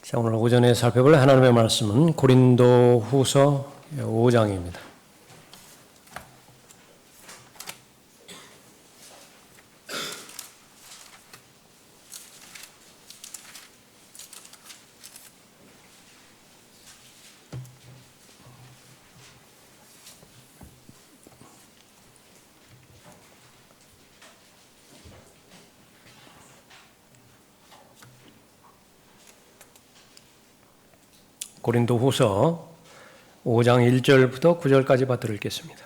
자, 오늘 오전에 살펴볼 하나님의 말씀은 고린도후서 5장입니다. 고린도후서 5장 1절부터 9절까지 받들어 읽겠습니다.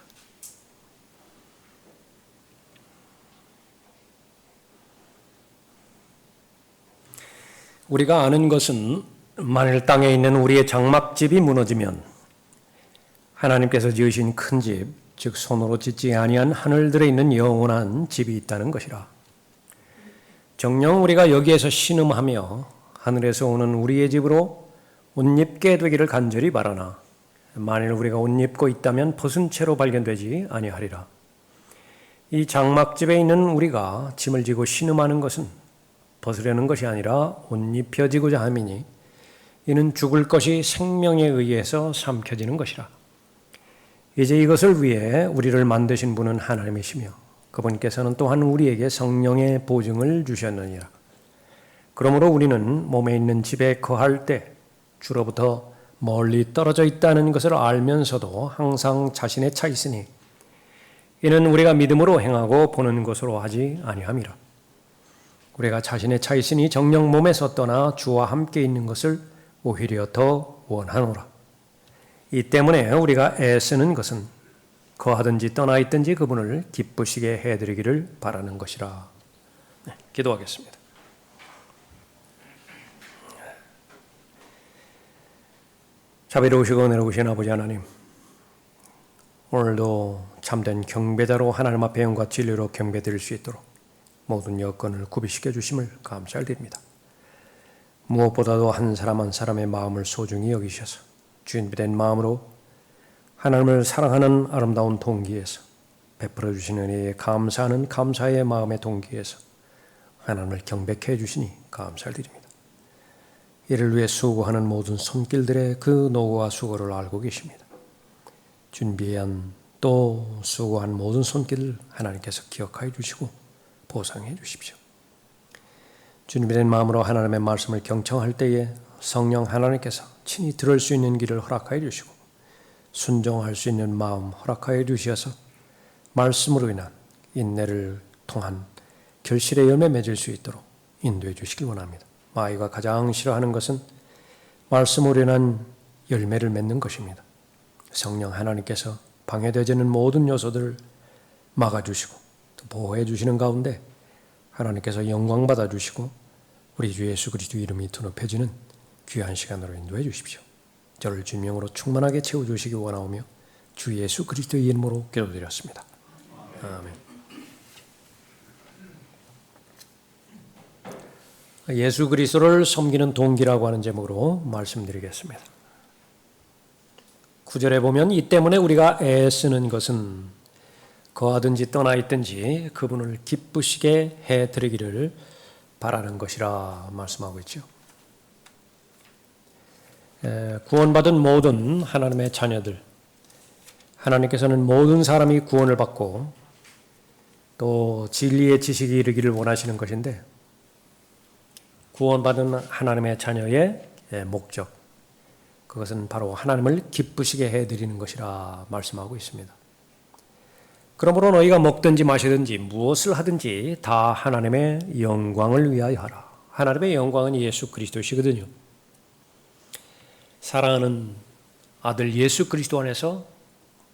우리가 아는 것은 만일 땅에 있는 우리의 장막집이 무너지면 하나님께서 지으신 큰 집, 즉 손으로 짓지 아니한 하늘들에 있는 영원한 집이 있다는 것이라. 정녕 우리가 여기에서 신음하며 하늘에서 오는 우리의 집으로 옷 입게 되기를 간절히 바라나 만일 우리가 옷 입고 있다면 벗은 채로 발견되지 아니하리라. 이 장막집에 있는 우리가 짐을 지고 신음하는 것은 벗으려는 것이 아니라 옷 입혀지고자 함이니 이는 죽을 것이 생명에 의해서 삼켜지는 것이라. 이제 이것을 위해 우리를 만드신 분은 하나님이시며 그분께서는 또한 우리에게 성령의 보증을 주셨느니라. 그러므로 우리는 몸에 있는 집에 거할 때 주로부터 멀리 떨어져 있다는 것을 알면서도 항상 자신에 차 있으니 이는 우리가 믿음으로 행하고 보는 것으로 하지 아니함이라. 우리가 자신에 차 있으니 정녕 몸에서 떠나 주와 함께 있는 것을 오히려 더 원하노라. 이 때문에 우리가 애쓰는 것은 거하든지 떠나 있든지 그분을 기쁘시게 해드리기를 바라는 것이라. 네, 기도하겠습니다. 자비로우시고 은혜로우신 아버지 하나님, 오늘도 참된 경배자로 하나님 앞에 영과 진리로 경배드릴 수 있도록 모든 여건을 구비시켜 주심을 감사드립니다. 무엇보다도 한 사람 한 사람의 마음을 소중히 여기셔서 주인된 마음으로 하나님을 사랑하는 아름다운 동기에서 베풀어 주시는 은혜에 감사하는 감사의 마음의 동기에서 하나님을 경배해 주시니 감사드립니다. 이를 위해 수고하는 모든 손길들의 그 노고와 수고를 알고 계십니다. 준비한 또 수고한 모든 손길을 하나님께서 기억하여 주시고 보상해 주십시오. 준비된 마음으로 하나님의 말씀을 경청할 때에 성령 하나님께서 친히 들을 수 있는 길을 허락하여 주시고 순종할 수 있는 마음 허락하여 주셔서 말씀으로 인한 인내를 통한 결실의 열매 맺을 수 있도록 인도해 주시길 원합니다. 마귀가 가장 싫어하는 것은 말씀으로 인한 열매를 맺는 것입니다. 성령 하나님께서 방해되지는 모든 요소들을 막아주시고 또 보호해 주시는 가운데 하나님께서 영광 받아주시고 우리 주 예수 그리스도 이름이 드높여지는 귀한 시간으로 인도해 주십시오. 저를 주님으로 충만하게 채워주시기 원하오며 주 예수 그리스도의 이름으로 기도드렸습니다. 아멘. 예수 그리스도를 섬기는 동기라고 하는 제목으로 말씀드리겠습니다. 9절에 보면 이 때문에 우리가 애쓰는 것은 거하든지 떠나 있든지 그분을 기쁘시게 해드리기를 바라는 것이라 말씀하고 있죠. 구원받은 모든 하나님의 자녀들, 하나님께서는 모든 사람이 구원을 받고 또 진리의 지식이 이르기를 원하시는 것인데 구원받은 하나님의 자녀의 목적, 그것은 바로 하나님을 기쁘시게 해드리는 것이라 말씀하고 있습니다. 그러므로 너희가 먹든지 마시든지 무엇을 하든지 다 하나님의 영광을 위하여 하라. 하나님의 영광은 예수 그리스도시거든요. 사랑하는 아들 예수 그리스도 안에서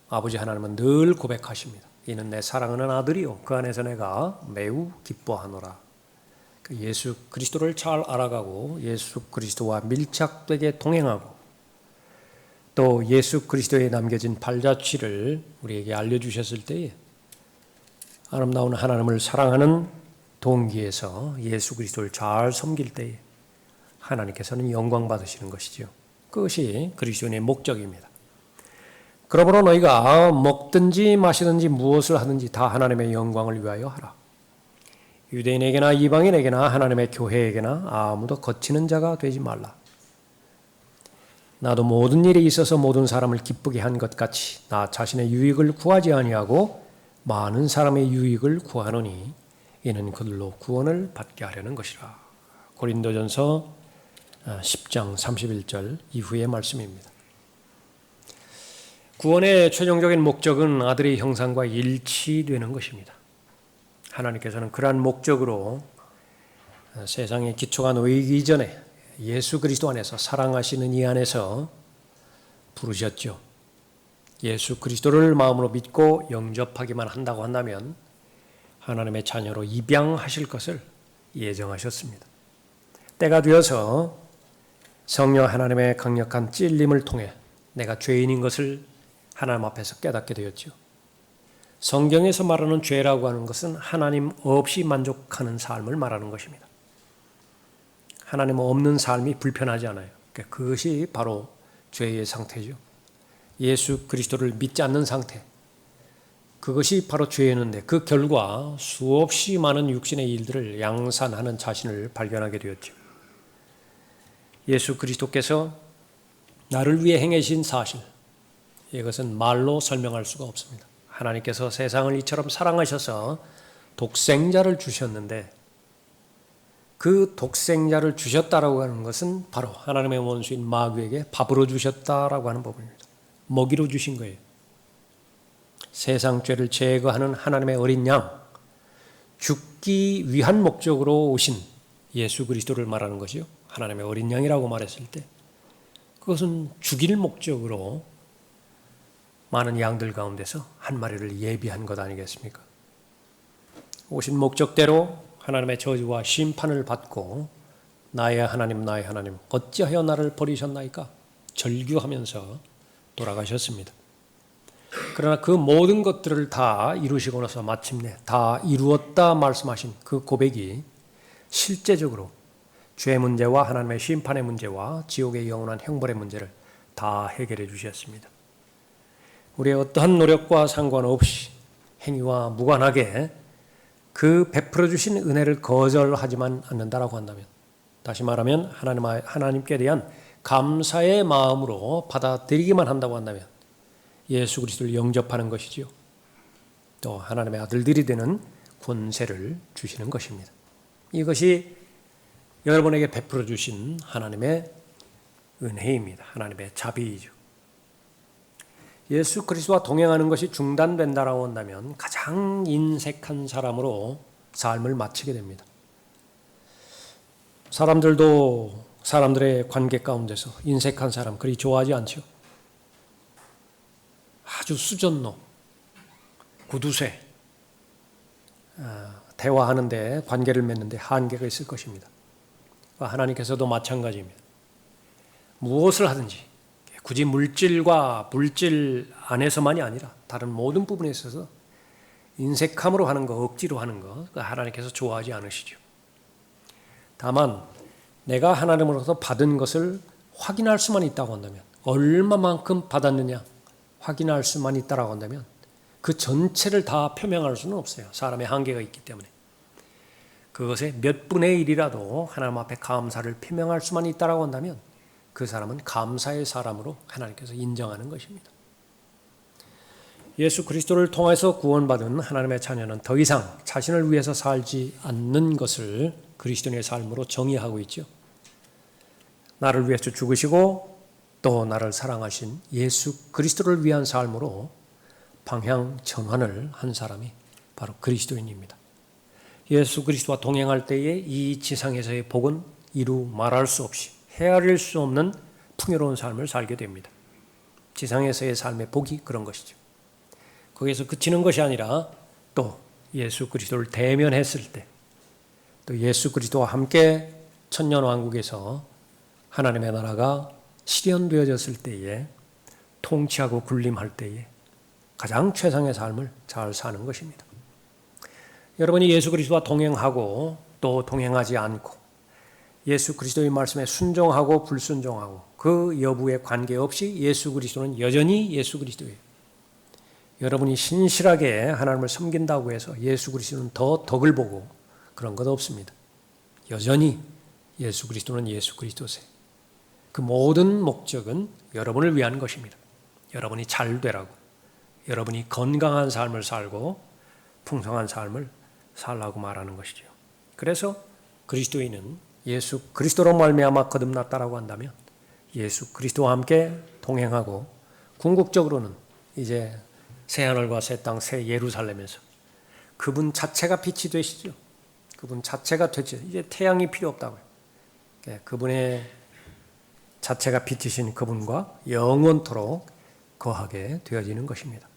아버지 하나님은 늘 고백하십니다. 이는 내 사랑하는 아들이요 그 안에서 내가 매우 기뻐하노라. 예수 그리스도를 잘 알아가고 예수 그리스도와 밀착되게 동행하고 또 예수 그리스도에 남겨진 발자취를 우리에게 알려주셨을 때에 아름다운 하나님을 사랑하는 동기에서 예수 그리스도를 잘 섬길 때에 하나님께서는 영광 받으시는 것이죠. 그것이 그리스도인의 목적입니다. 그러므로 너희가 먹든지 마시든지 무엇을 하든지 다 하나님의 영광을 위하여 하라. 유대인에게나 이방인에게나 하나님의 교회에게나 아무도 거치는 자가 되지 말라. 나도 모든 일에 있어서 모든 사람을 기쁘게 한 것 같이 나 자신의 유익을 구하지 아니하고 많은 사람의 유익을 구하노니 이는 그들로 구원을 받게 하려는 것이라. 고린도전서 10장 31절 이후의 말씀입니다. 구원의 최종적인 목적은 아들의 형상과 일치되는 것입니다. 하나님께서는 그러한 목적으로 세상의 기초가 놓이기 전에 예수 그리스도 안에서 사랑하시는 이 안에서 부르셨죠. 예수 그리스도를 마음으로 믿고 영접하기만 한다고 한다면 하나님의 자녀로 입양하실 것을 예정하셨습니다. 때가 되어서 성령 하나님의 강력한 찔림을 통해 내가 죄인인 것을 하나님 앞에서 깨닫게 되었죠. 성경에서 말하는 죄라고 하는 것은 하나님 없이 만족하는 삶을 말하는 것입니다. 하나님 없는 삶이 불편하지 않아요. 그것이 바로 죄의 상태죠. 예수 그리스도를 믿지 않는 상태. 그것이 바로 죄였는데 그 결과 수없이 많은 육신의 일들을 양산하는 자신을 발견하게 되었죠. 예수 그리스도께서 나를 위해 행하신 사실, 이것은 말로 설명할 수가 없습니다. 하나님께서 세상을 이처럼 사랑하셔서 독생자를 주셨는데 그 독생자를 주셨다라고 하는 것은 바로 하나님의 원수인 마귀에게 밥으로 주셨다라고 하는 부분입니다. 먹이로 주신 거예요. 세상 죄를 제거하는 하나님의 어린 양, 죽기 위한 목적으로 오신 예수 그리스도를 말하는 것이요. 하나님의 어린 양이라고 말했을 때 그것은 죽일 목적으로 많은 양들 가운데서 한 마리를 예비한 것 아니겠습니까? 오신 목적대로 하나님의 저주와 심판을 받고 나의 하나님 어찌하여 나를 버리셨나이까 절규하면서 돌아가셨습니다. 그러나 그 모든 것들을 다 이루시고 나서 마침내 다 이루었다 말씀하신 그 고백이 실제적으로 죄 문제와 하나님의 심판의 문제와 지옥의 영원한 형벌의 문제를 다 해결해 주셨습니다. 우리의 어떠한 노력과 상관없이 행위와 무관하게 그 베풀어 주신 은혜를 거절하지만 않는다라고 한다면, 다시 말하면 하나님께 대한 감사의 마음으로 받아들이기만 한다고 한다면 예수 그리스도를 영접하는 것이지요. 또 하나님의 아들들이 되는 권세를 주시는 것입니다. 이것이 여러분에게 베풀어 주신 하나님의 은혜입니다. 하나님의 자비이죠. 예수 그리스도와 동행하는 것이 중단된다라고 한다면 가장 인색한 사람으로 삶을 마치게 됩니다. 사람들도 사람들의 관계 가운데서 인색한 사람 그리 좋아하지 않죠. 아주 수전노, 구두쇠, 대화하는데 관계를 맺는데 한계가 있을 것입니다. 하나님께서도 마찬가지입니다. 무엇을 하든지 굳이 물질과 물질 안에서만이 아니라 다른 모든 부분에 있어서 인색함으로 하는 거, 억지로 하는 거 하나님께서 좋아하지 않으시죠. 다만 내가 하나님으로부터 받은 것을 확인할 수만 있다고 한다면, 얼마만큼 받았느냐 확인할 수만 있다고 한다면 그 전체를 다 표명할 수는 없어요. 사람의 한계가 있기 때문에. 그것의 몇 분의 1이라도 하나님 앞에 감사를 표명할 수만 있다고 한다면 그 사람은 감사의 사람으로 하나님께서 인정하는 것입니다. 예수 그리스도를 통해서 구원받은 하나님의 자녀는 더 이상 자신을 위해서 살지 않는 것을 그리스도인의 삶으로 정의하고 있죠. 나를 위해서 죽으시고 또 나를 사랑하신 예수 그리스도를 위한 삶으로 방향 전환을 한 사람이 바로 그리스도인입니다. 예수 그리스도와 동행할 때에 이 지상에서의 복은 이루 말할 수 없이 헤아릴 수 없는 풍요로운 삶을 살게 됩니다. 지상에서의 삶의 복이 그런 것이죠. 거기에서 그치는 것이 아니라 또 예수 그리스도를 대면했을 때, 또 예수 그리스도와 함께 천년왕국에서 하나님의 나라가 실현되어졌을 때에, 통치하고 군림할 때에 가장 최상의 삶을 잘 사는 것입니다. 여러분이 예수 그리스도와 동행하고 또 동행하지 않고 예수 그리스도의 말씀에 순종하고 불순종하고 그 여부에 관계없이 예수 그리스도는 여전히 예수 그리스도예요. 여러분이 신실하게 하나님을 섬긴다고 해서 예수 그리스도는 더 덕을 보고 그런 것 없습니다. 여전히 예수 그리스도는 예수 그리스도세요. 그 모든 목적은 여러분을 위한 것입니다. 여러분이 잘 되라고, 여러분이 건강한 삶을 살고 풍성한 삶을 살라고 말하는 것이죠. 그래서 그리스도인은 예수 그리스도로 말미암아 거듭났다라고 한다면 예수 그리스도와 함께 동행하고 궁극적으로는 이제 새하늘과 새 땅, 새 예루살렘에서 그분 자체가 빛이 되시죠. 그분 자체가 되죠. 이제 태양이 필요 없다고요. 그분의 자체가 빛이신 그분과 영원토록 거하게 되어지는 것입니다.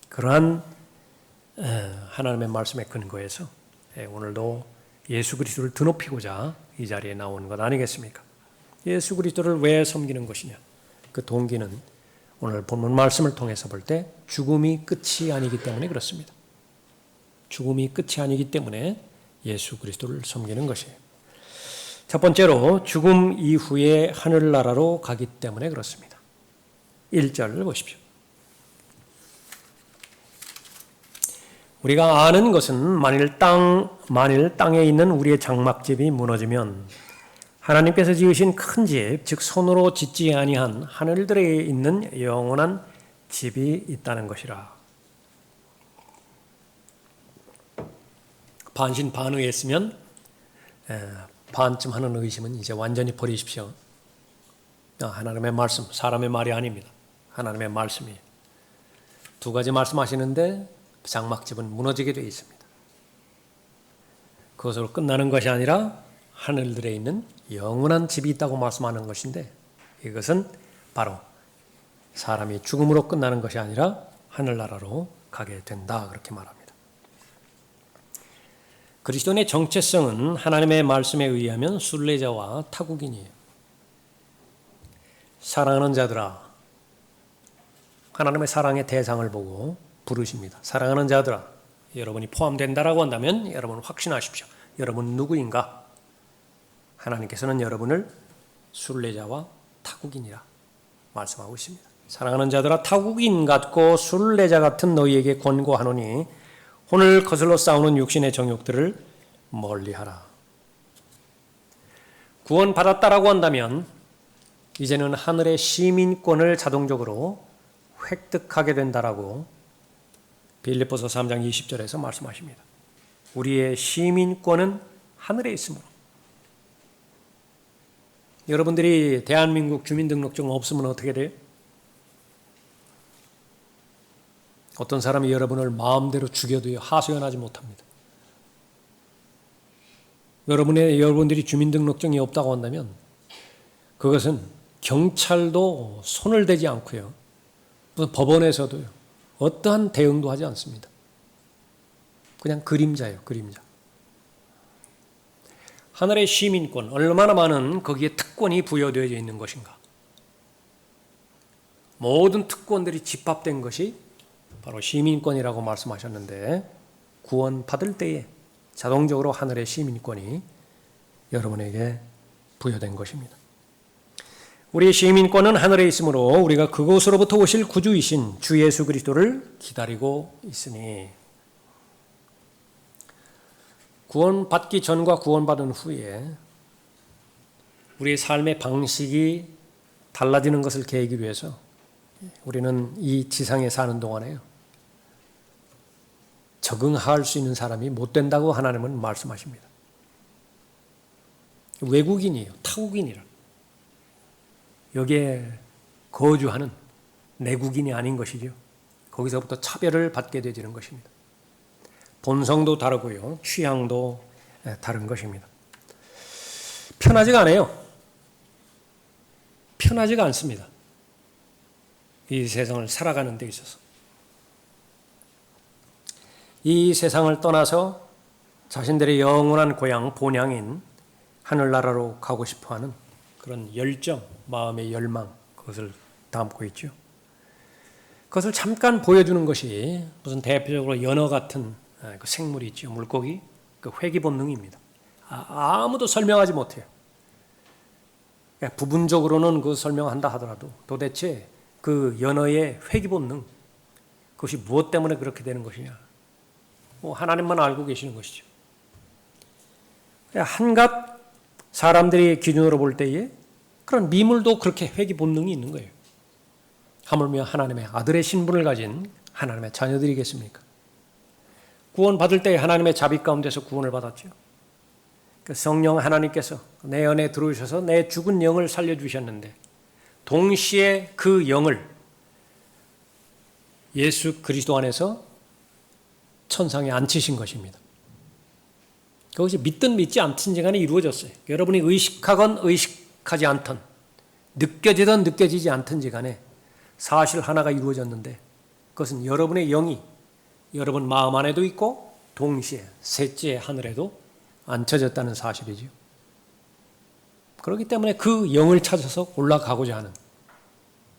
그러한 하나님의 말씀에 근거해서 오늘도 예수 그리스도를 드높이고자 이 자리에 나오는 것 아니겠습니까? 예수 그리스도를 왜 섬기는 것이냐? 그 동기는 오늘 본문 말씀을 통해서 볼 때 죽음이 끝이 아니기 때문에 그렇습니다. 죽음이 끝이 아니기 때문에 예수 그리스도를 섬기는 것이에요. 첫 번째로 죽음 이후에 하늘나라로 가기 때문에 그렇습니다. 1절을 보십시오. 우리가 아는 것은 만일 땅에 있는 우리의 장막집이 무너지면 하나님께서 지으신 큰 집, 즉 손으로 짓지 아니한 하늘들에 있는 영원한 집이 있다는 것이라. 반신반의했으면 반쯤 하는 의심은 이제 완전히 버리십시오. 하나님의 말씀, 사람의 말이 아닙니다. 하나님의 말씀이에요. 두 가지 말씀하시는데 장막집은 무너지게 되어 있습니다. 그것으로 끝나는 것이 아니라 하늘들에 있는 영원한 집이 있다고 말씀하는 것인데 이것은 바로 사람이 죽음으로 끝나는 것이 아니라 하늘나라로 가게 된다 그렇게 말합니다. 그리스도인의 정체성은 하나님의 말씀에 의하면 순례자와 타국인이에요. 사랑하는 자들아, 하나님의 사랑의 대상을 보고 부르십니다. 사랑하는 자들아, 여러분이 포함된다라고 한다면 여러분 확신하십시오. 여러분 누구인가? 하나님께서는 여러분을 순례자와 타국인이라 말씀하고 있습니다. 사랑하는 자들아, 타국인 같고 순례자 같은 너희에게 권고하노니 오늘 거슬러 싸우는 육신의 정욕들을 멀리하라. 구원받았다라고 한다면 이제는 하늘의 시민권을 자동적으로 획득하게 된다라고 빌립보서 3장 20절에서 말씀하십니다. 우리의 시민권은 하늘에 있으므로. 여러분들이 대한민국 주민등록증 없으면 어떻게 돼요? 어떤 사람이 여러분을 마음대로 죽여도 하소연하지 못합니다. 여러분들이 주민등록증이 없다고 한다면 그것은 경찰도 손을 대지 않고요. 무슨 법원에서도요. 어떠한 대응도 하지 않습니다. 그냥 그림자예요, 그림자. 하늘의 시민권, 얼마나 많은 거기에 특권이 부여되어 있는 것인가. 모든 특권들이 집합된 것이 바로 시민권이라고 말씀하셨는데 구원받을 때에 자동적으로 하늘의 시민권이 여러분에게 부여된 것입니다. 우리의 시민권은 하늘에 있으므로 우리가 그곳으로부터 오실 구주이신 주 예수 그리스도를 기다리고 있으니 구원받기 전과 구원받은 후에 우리의 삶의 방식이 달라지는 것을 계기로 해서 우리는 이 지상에 사는 동안에요. 적응할 수 있는 사람이 못 된다고 하나님은 말씀하십니다. 외국인이에요. 타국인이라. 여기에 거주하는 내국인이 아닌 것이죠. 거기서부터 차별을 받게 되지는 것입니다. 본성도 다르고요. 취향도 다른 것입니다. 편하지가 않아요. 편하지가 않습니다. 이 세상을 살아가는 데 있어서. 이 세상을 떠나서 자신들의 영원한 고향, 본향인 하늘나라로 가고 싶어하는 그런 열정, 마음의 열망, 그것을 담고 있죠. 그것을 잠깐 보여주는 것이 무슨 대표적으로 연어 같은 그 생물이 있죠. 물고기, 그 회귀 본능입니다. 아무도 설명하지 못해요. 부분적으로는 그 설명한다 하더라도 도대체 그 연어의 회귀 본능, 그것이 무엇 때문에 그렇게 되는 것이냐. 하나님만 알고 계시는 것이죠. 한갓 사람들이 기준으로 볼 때에 그런 미물도 그렇게 회귀 본능이 있는 거예요. 하물며 하나님의 아들의 신분을 가진 하나님의 자녀들이겠습니까? 구원받을 때 하나님의 자비 가운데서 구원을 받았죠. 그 성령 하나님께서 내 안에 들어오셔서 내 죽은 영을 살려주셨는데 동시에 그 영을 예수 그리스도 안에서 천상에 앉히신 것입니다. 그것이 믿든 믿지 않든지 간에 이루어졌어요. 여러분이 의식하건 의식하지 않든 느껴지든 느껴지지 않든지 간에 사실 하나가 이루어졌는데 그것은 여러분의 영이 여러분 마음 안에도 있고 동시에 셋째 하늘에도 앉혀졌다는 사실이죠. 그렇기 때문에 그 영을 찾아서 올라가고자 하는,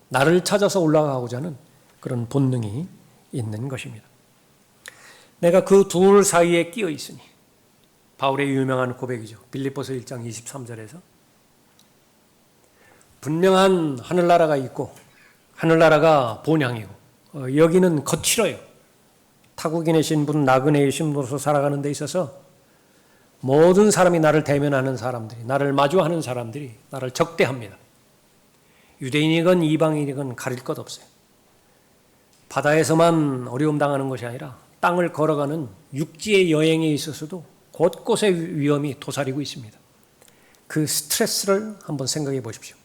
나를 찾아서 올라가고자 하는 그런 본능이 있는 것입니다. 내가 그 둘 사이에 끼어 있으니, 바울의 유명한 고백이죠. 빌립보서 1장 23절에서 분명한 하늘나라가 있고 하늘나라가 본향이고 여기는 거칠어요. 타국인의 신분, 나그네의 신분으로서 살아가는 데 있어서 모든 사람이 나를 대면하는 사람들이, 나를 마주하는 사람들이 나를 적대합니다. 유대인이건 이방인이건 가릴 것 없어요. 바다에서만 어려움 당하는 것이 아니라 땅을 걸어가는 육지의 여행에 있어서도 곳곳에 위험이 도사리고 있습니다. 그 스트레스를 한번 생각해 보십시오.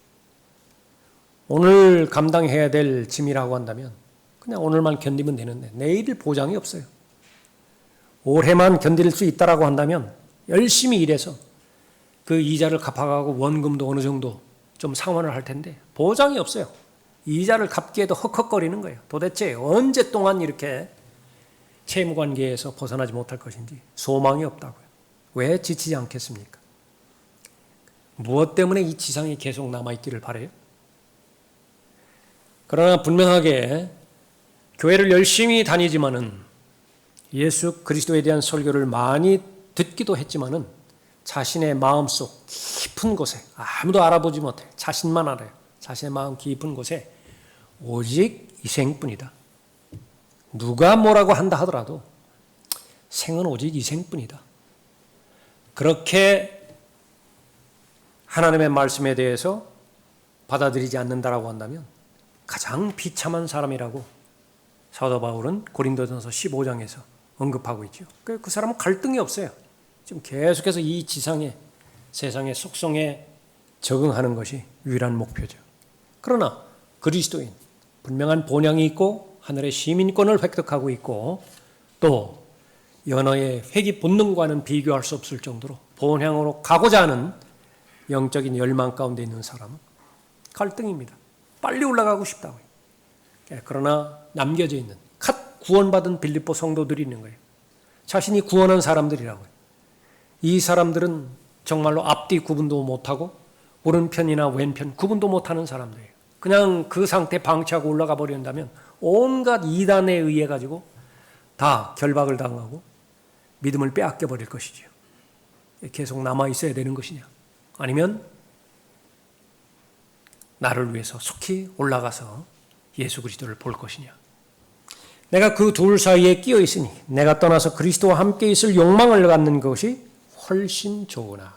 오늘 감당해야 될 짐이라고 한다면 그냥 오늘만 견디면 되는데 내일 보장이 없어요. 올해만 견딜 수 있다라고 한다면 열심히 일해서 그 이자를 갚아가고 원금도 어느 정도 좀 상환을 할 텐데 보장이 없어요. 이자를 갚기에도 헉헉거리는 거예요. 도대체 언제 동안 이렇게 채무관계에서 벗어나지 못할 것인지 소망이 없다고요. 왜 지치지 않겠습니까? 무엇 때문에 이 지상에 계속 남아있기를 바라요? 그러나 분명하게 교회를 열심히 다니지만은 예수 그리스도에 대한 설교를 많이 듣기도 했지만은 자신의 마음속 깊은 곳에 아무도 알아보지 못해 자신만 알아요. 자신의 마음 깊은 곳에 오직 이 생뿐이다. 누가 뭐라고 한다 하더라도 생은 오직 이 생뿐이다. 그렇게 하나님의 말씀에 대해서 받아들이지 않는다라고 한다면 가장 비참한 사람이라고 사도 바울은 고린도전서 15장에서 언급하고 있죠. 그 사람은 갈등이 없어요. 지금 계속해서 이 지상의 세상의 속성에 적응하는 것이 유일한 목표죠. 그러나 그리스도인, 분명한 본향이 있고 하늘의 시민권을 획득하고 있고 또 연어의 회귀 본능과는 비교할 수 없을 정도로 본향으로 가고자 하는 영적인 열망 가운데 있는 사람은 갈등입니다. 빨리 올라가고 싶다고요. 그러나 남겨져 있는 갓 구원받은 빌립보 성도들이 있는 거예요. 자신이 구원한 사람들이라고요. 이 사람들은 정말로 앞뒤 구분도 못하고 오른편이나 왼편 구분도 못하는 사람들이에요. 그냥 그 상태 방치하고 올라가 버린다면 온갖 이단에 의해 가지고 다 결박을 당하고 믿음을 빼앗겨 버릴 것이지요. 계속 남아 있어야 되는 것이냐? 아니면 나를 위해서 속히 올라가서 예수 그리스도를 볼 것이냐? 내가 그 둘 사이에 끼어 있으니 내가 떠나서 그리스도와 함께 있을 욕망을 갖는 것이 훨씬 좋으나.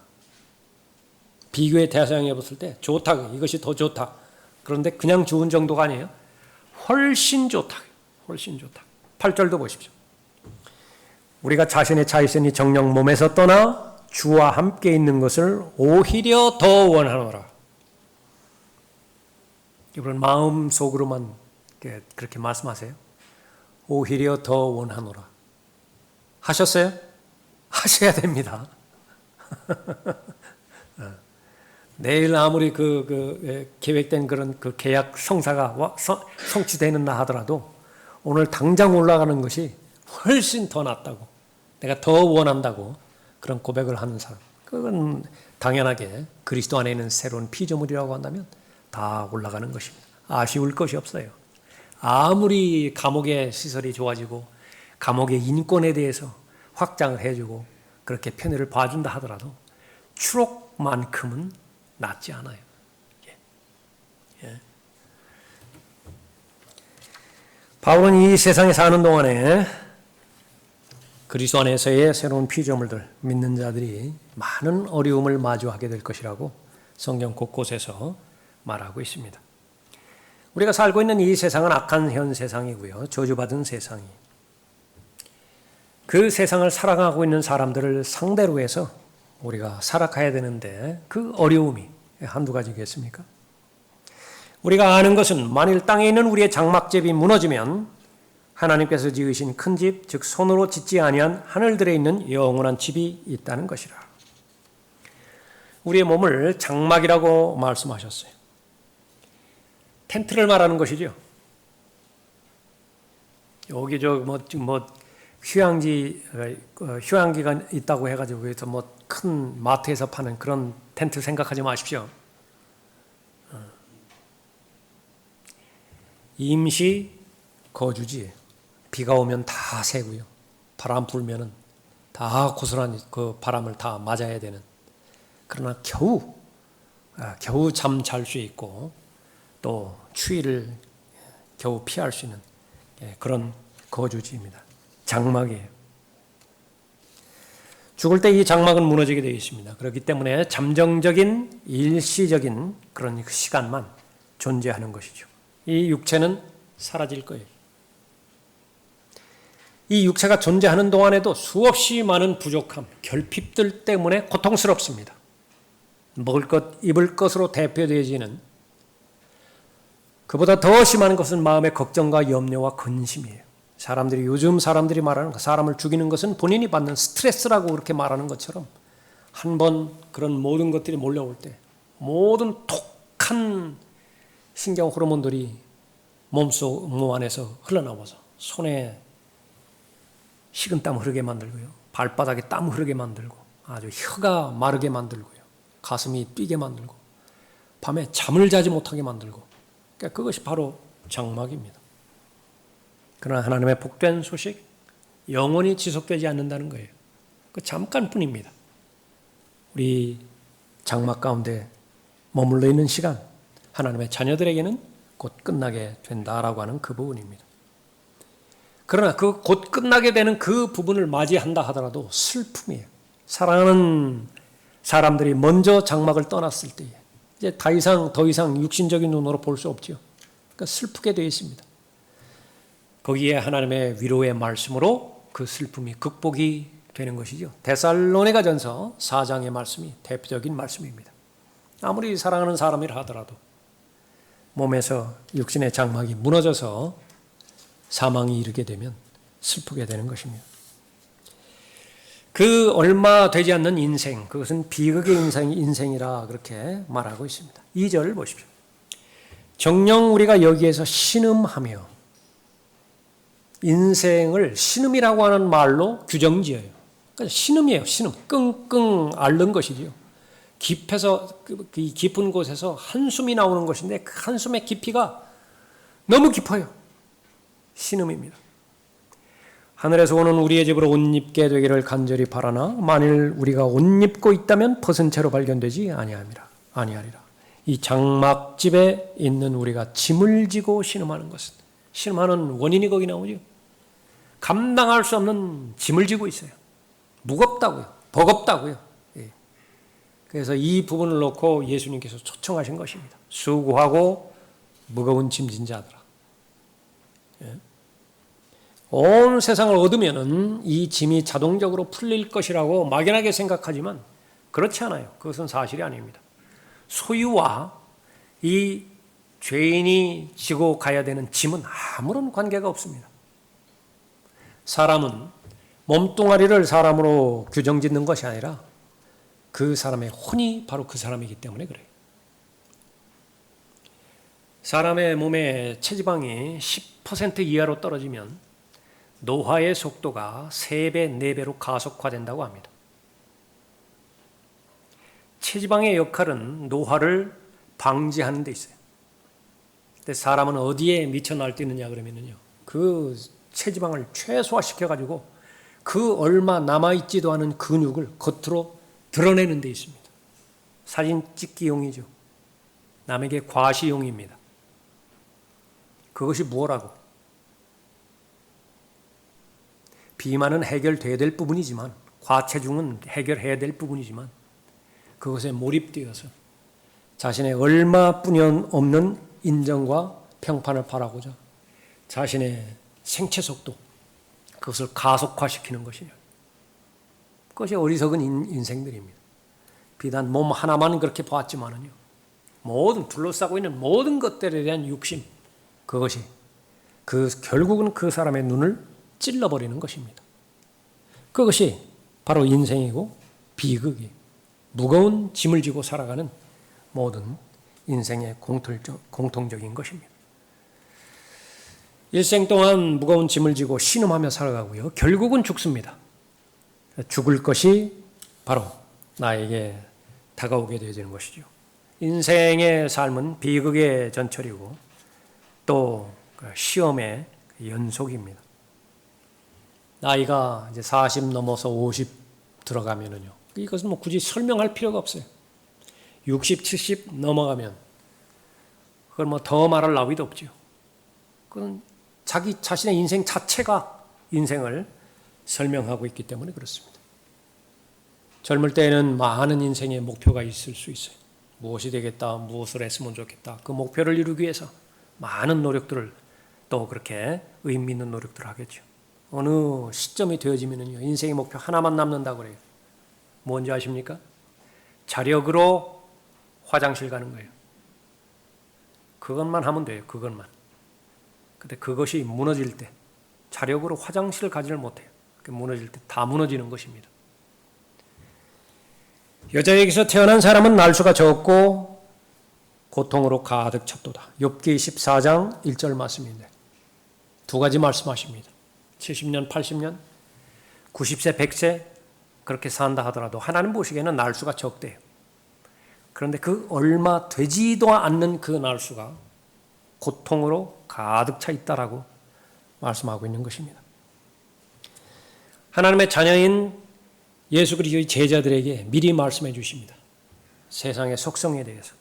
비교의 대상에 봤을 때 좋다, 이것이 더 좋다. 그런데 그냥 좋은 정도가 아니에요. 훨씬 좋다. 훨씬 좋다. 8절도 보십시오. 우리가 자신의 차 있으니 정녕 몸에서 떠나 주와 함께 있는 것을 오히려 더 원하노라. 여러분 마음속으로만 그렇게 말씀하세요. 오히려 더 원하노라. 하셨어요? 하셔야 됩니다. 내일 아무리 계획된 그런 그 계약 성사가 성취되는다 하더라도 오늘 당장 올라가는 것이 훨씬 더 낫다고, 내가 더 원한다고 그런 고백을 하는 사람, 그건 당연하게 그리스도 안에 있는 새로운 피조물이라고 한다면 다 올라가는 것입니다. 아쉬울 것이 없어요. 아무리 감옥의 시설이 좋아지고 감옥의 인권에 대해서 확장을 해주고 그렇게 편의를 봐준다 하더라도 추록만큼은 낫지 않아요. 예. 바울은 이 세상에 사는 동안에 그리스도 안에서의 새로운 피조물들, 믿는 자들이 많은 어려움을 마주하게 될 것이라고 성경 곳곳에서 말하고 있습니다. 우리가 살고 있는 이 세상은 악한 현 세상이고요. 저주받은 세상이. 그 세상을 살아가고 있는 사람들을 상대로 해서 우리가 살아가야 되는데 그 어려움이 한두 가지겠습니까? 우리가 아는 것은 만일 땅에 있는 우리의 장막집이 무너지면 하나님께서 지으신 큰 집, 즉 손으로 짓지 아니한 하늘들에 있는 영원한 집이 있다는 것이라. 우리의 몸을 장막이라고 말씀하셨어요. 텐트를 말하는 것이죠. 여기 휴양지가 있다고 해가지고 그래서 큰 마트에서 파는 그런 텐트 생각하지 마십시오. 임시 거주지. 비가 오면 다 새고요. 바람 불면은 다 고스란히 그 바람을 다 맞아야 되는. 그러나 겨우 잠 잘 수 있고 또 추위를 겨우 피할 수 있는 그런 거주지입니다. 장막이에요. 죽을 때 이 장막은 무너지게 되어 있습니다. 그렇기 때문에 잠정적인 일시적인 그런 시간만 존재하는 것이죠. 이 육체는 사라질 거예요. 이 육체가 존재하는 동안에도 수없이 많은 부족함, 결핍들 때문에 고통스럽습니다. 먹을 것, 입을 것으로 대표되어지는 그보다 더 심한 것은 마음의 걱정과 염려와 근심이에요. 요즘 사람들이 말하는 사람을 죽이는 것은 본인이 받는 스트레스라고 그렇게 말하는 것처럼 한 번 그런 모든 것들이 몰려올 때 모든 독한 신경 호르몬들이 몸 안에서 흘러나와서 손에 식은땀 흐르게 만들고요. 발바닥에 땀 흐르게 만들고 아주 혀가 마르게 만들고요. 가슴이 뛰게 만들고 밤에 잠을 자지 못하게 만들고 그러니까 그것이 바로 장막입니다. 그러나 하나님의 복된 소식, 영원히 지속되지 않는다는 거예요. 그 잠깐뿐입니다. 우리 장막 가운데 머물러 있는 시간, 하나님의 자녀들에게는 곧 끝나게 된다라고 하는 그 부분입니다. 그러나 그 곧 끝나게 되는 그 부분을 맞이한다 하더라도 슬픔이에요. 사랑하는 사람들이 먼저 장막을 떠났을 때에 이제 더 이상 육신적인 눈으로 볼 수 없죠. 그러니까 슬프게 되어 있습니다. 거기에 하나님의 위로의 말씀으로 그 슬픔이 극복이 되는 것이죠. 데살로니가전서 4장의 말씀이 대표적인 말씀입니다. 아무리 사랑하는 사람이라 하더라도 몸에서 육신의 장막이 무너져서 사망이 이르게 되면 슬프게 되는 것입니다. 그 얼마 되지 않는 인생, 그것은 비극의 인생이라 그렇게 말하고 있습니다. 2절 보십시오. 정녕 우리가 여기에서 신음하며, 인생을 신음이라고 하는 말로 규정지어요. 그러니까 신음이에요. 신음. 끙끙 앓는 것이지요. 깊은 곳에서 한숨이 나오는 것인데 그 한숨의 깊이가 너무 깊어요. 신음입니다. 하늘에서 오는 우리의 집으로 옷 입게 되기를 간절히 바라나 만일 우리가 옷 입고 있다면 벗은 채로 발견되지 아니하리라. 이 장막집에 있는 우리가 짐을 지고 신음하는 것은, 신음하는 원인이 거기 나오죠. 감당할 수 없는 짐을 지고 있어요. 무겁다고요. 버겁다고요. 예. 그래서 이 부분을 놓고 예수님께서 초청하신 것입니다. 수고하고 무거운 짐진 자들아. 예. 온 세상을 얻으면은 이 짐이 자동적으로 풀릴 것이라고 막연하게 생각하지만 그렇지 않아요. 그것은 사실이 아닙니다. 소유와 이 죄인이 지고 가야 되는 짐은 아무런 관계가 없습니다. 사람은 몸뚱아리를 사람으로 규정짓는 것이 아니라 그 사람의 혼이 바로 그 사람이기 때문에 그래요. 사람의 몸의 체지방이 10% 이하로 떨어지면 노화의 속도가 3배, 4배로 가속화된다고 합니다. 체지방의 역할은 노화를 방지하는 데 있어요. 근데 사람은 어디에 미쳐 날뛰느냐 그러면요. 그 체지방을 최소화시켜가지고 그 얼마 남아있지도 않은 근육을 겉으로 드러내는 데 있습니다. 사진 찍기용이죠. 남에게 과시용입니다. 그것이 무엇라고? 비만은 해결돼야 될 부분이지만, 과체중은 해결해야 될 부분이지만 그것에 몰입되어서 자신의 얼마뿐이 없는 인정과 평판을 바라고자 자신의 생체 속도, 그것을 가속화시키는 것이냐. 그것이 어리석은 인생들입니다. 비단 몸 하나만 그렇게 보았지만은요, 모든 둘러싸고 있는 모든 것들에 대한 욕심, 그것이 결국은 그 사람의 눈을 찔러버리는 것입니다. 그것이 바로 인생이고 비극이 무거운 짐을 지고 살아가는 모든 인생의 공통적인 것입니다. 일생 동안 무거운 짐을 지고 신음하며 살아가고요, 결국은 죽습니다. 죽을 것이 바로 나에게 다가오게 되어지는 것이죠. 인생의 삶은 비극의 전철이고 또 시험의 연속입니다. 나이가 이제 40 넘어서 50 들어가면은요, 이것은 뭐 굳이 설명할 필요가 없어요. 60, 70 넘어가면 그걸 뭐 더 말할 나위도 없죠. 그건 자기 자신의 인생 자체가 인생을 설명하고 있기 때문에 그렇습니다. 젊을 때에는 많은 인생의 목표가 있을 수 있어요. 무엇이 되겠다, 무엇을 했으면 좋겠다. 그 목표를 이루기 위해서 많은 노력들을, 또 그렇게 의미 있는 노력들을 하겠죠. 어느 시점이 되어지면은요, 인생의 목표 하나만 남는다고 그래요. 뭔지 아십니까? 자력으로 화장실 가는 거예요. 그것만 하면 돼요. 그것만. 근데 그것이 무너질 때, 자력으로 화장실을 가지를 못해요. 무너질 때 다 무너지는 것입니다. 여자에게서 태어난 사람은 날수가 적고 고통으로 가득 찼도다. 욥기 14장 1절 말씀인데 두 가지 말씀하십니다. 70년, 80년, 90세, 100세 그렇게 산다 하더라도 하나님 보시기에는 날수가 적대요. 그런데 그 얼마 되지도 않는 그 날수가 고통으로 가득 차 있다라고 말씀하고 있는 것입니다. 하나님의 자녀인 예수 그리스도의 제자들에게 미리 말씀해 주십니다. 세상의 속성에 대해서.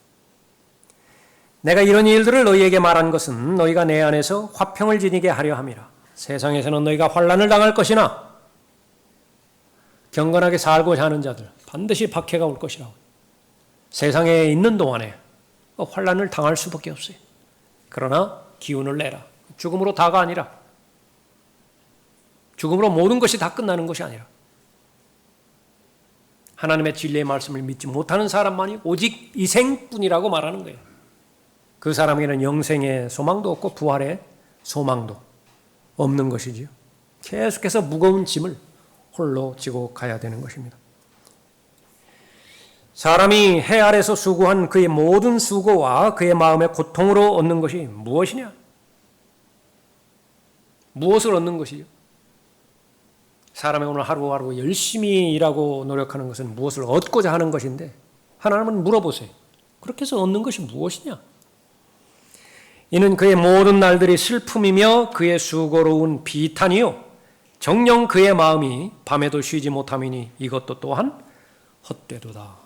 내가 이런 일들을 너희에게 말한 것은 너희가 내 안에서 화평을 지니게 하려 함이라. 세상에서는 너희가 환난을 당할 것이나 경건하게 살고자 하는 자들 반드시 박해가 올 것이라고. 세상에 있는 동안에 환난을 당할 수밖에 없어요. 그러나 기운을 내라. 죽음으로 다가 아니라, 죽음으로 모든 것이 다 끝나는 것이 아니라, 하나님의 진리의 말씀을 믿지 못하는 사람만이 오직 이 생뿐이라고 말하는 거예요. 그 사람에게는 영생의 소망도 없고 부활의 소망도 없는 것이지요. 계속해서 무거운 짐을 홀로 지고 가야 되는 것입니다. 사람이 해 아래서 수고한 그의 모든 수고와 그의 마음의 고통으로 얻는 것이 무엇이냐? 무엇을 얻는 것이죠? 사람이 오늘 하루하루 열심히 일하고 노력하는 것은 무엇을 얻고자 하는 것인데, 하나님은 물어보세요. 그렇게 해서 얻는 것이 무엇이냐? 이는 그의 모든 날들이 슬픔이며 그의 수고로운 비탄이요 정녕 그의 마음이 밤에도 쉬지 못함이니 이것도 또한 헛되도다.